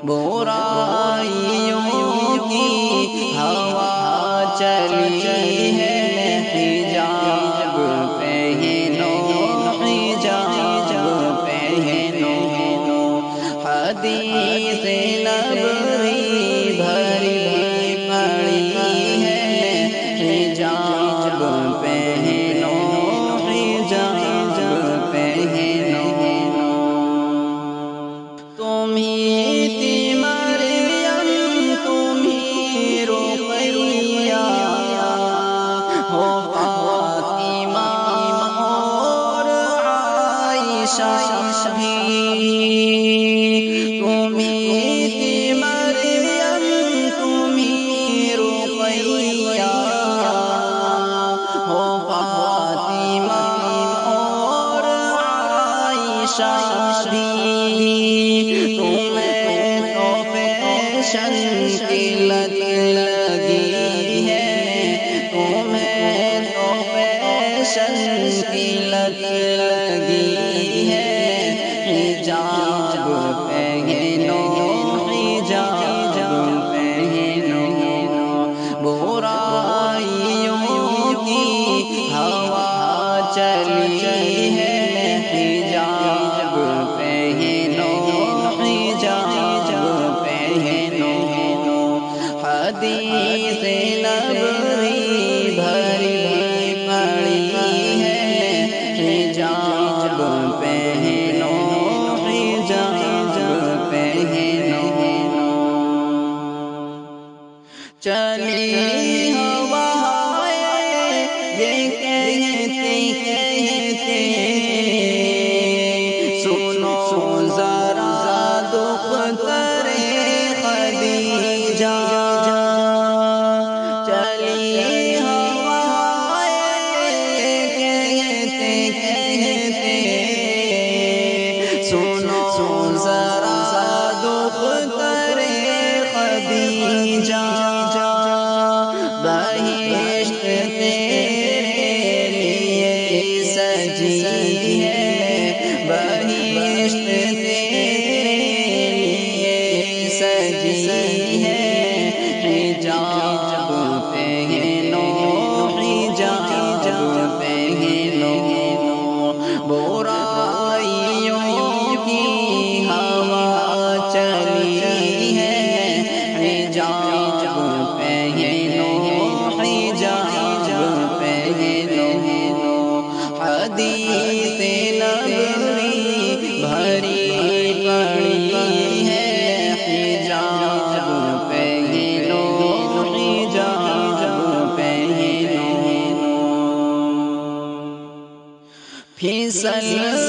برائیوں کی ہوا چلی ہے، حجاب پہنو، حجاب پہنو، حدیث نبوی بھری پڑی ہے، حجاب پہنو، حجاب پہنو، تم ہی تھی مریم، تم ہی رقیہ، ہو فاطمہ اور عائشہ بھی، تم ہی تھی مریم، تم ہی رقیہ، ہو فاطمہ اور عائشہ بھی، تمہیں تو فیشن کی لت لگی ہے، تمہیں تو فیشن کی لت لگی ہے، حجاب پہنو، حجاب پہنو، برائیوں کی ہوا چلی ہے، حجاب پہنو، حجاب پہنو، حدیث نبوی بھری پڑی ہے، حجاب پہنو، حجاب پہنو، چلی ہوائیں یہ کہتے کہتے، سنو ذرا دختر خدیجہ، چلی ہوائیں یہ کہتے کہتے، سنو ذرا دختر خدیجہ، بہشت تیرے لیے سجی ہے، بہشت تیرے لیے سجی ہے، حجاب پہنو، حجاب پہنو، برائیوں کی ہوا چلی ہے، حجاب پہنو، حجاب پہنو، حدیث نبوی بھری پڑی ہے، حجاب پہنو، حجاب پہنو، پھسل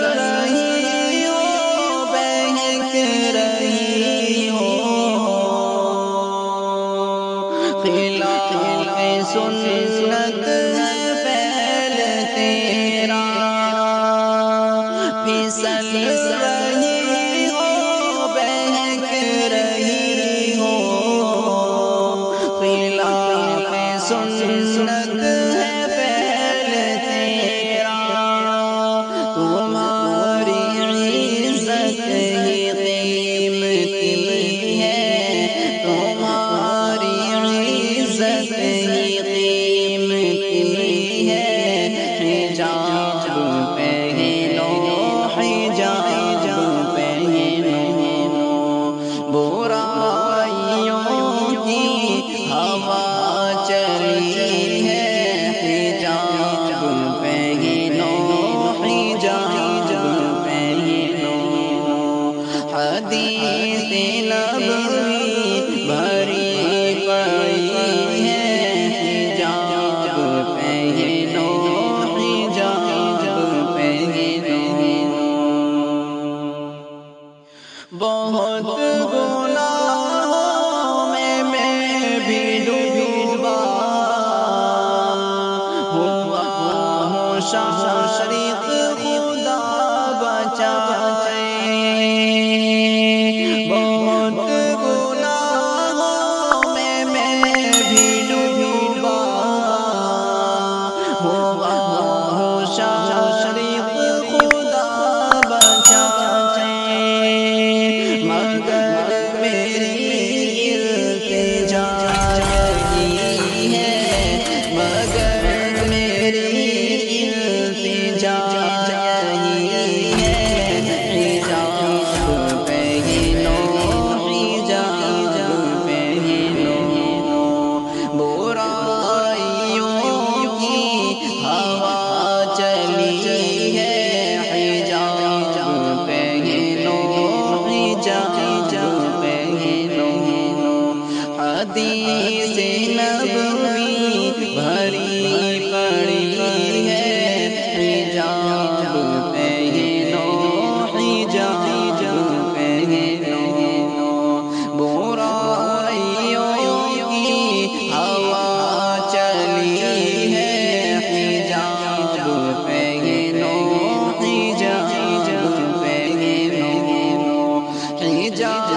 رہی ہو، بہک رہی ہو، خلاف سنت ہے پہل تیرا، پھسل رہی ہو، بہک رہی ہو، خلاف سنت ہے پہل تیرا، تمہاری عزت ہی قیمتی ہے، تمہاری عزت ہی قیمتی ہے، حجاب پہنو، حجاب پہنو، برائیوں کی ہوا چلی ہے، حجاب پہنو، حجاب پہنو، حدیث نبوی بھری پڑی ہے، حجاب پہنو، حجاب پہنو، بہت گناہوں میں بھی ڈوبا ہوا ہوں، شارق خدا بچائے، بہت گناہوں میں بھی ڈوبا ہوا ہوں، شارق خدا بچائے، مگر حدیث نبوی بھری پڑی ہے، حجاب پہنو حجاب پہنو، برائیوں کی ہوا چلی ہے، حجاب پہنو حجاب پہنو، حجاب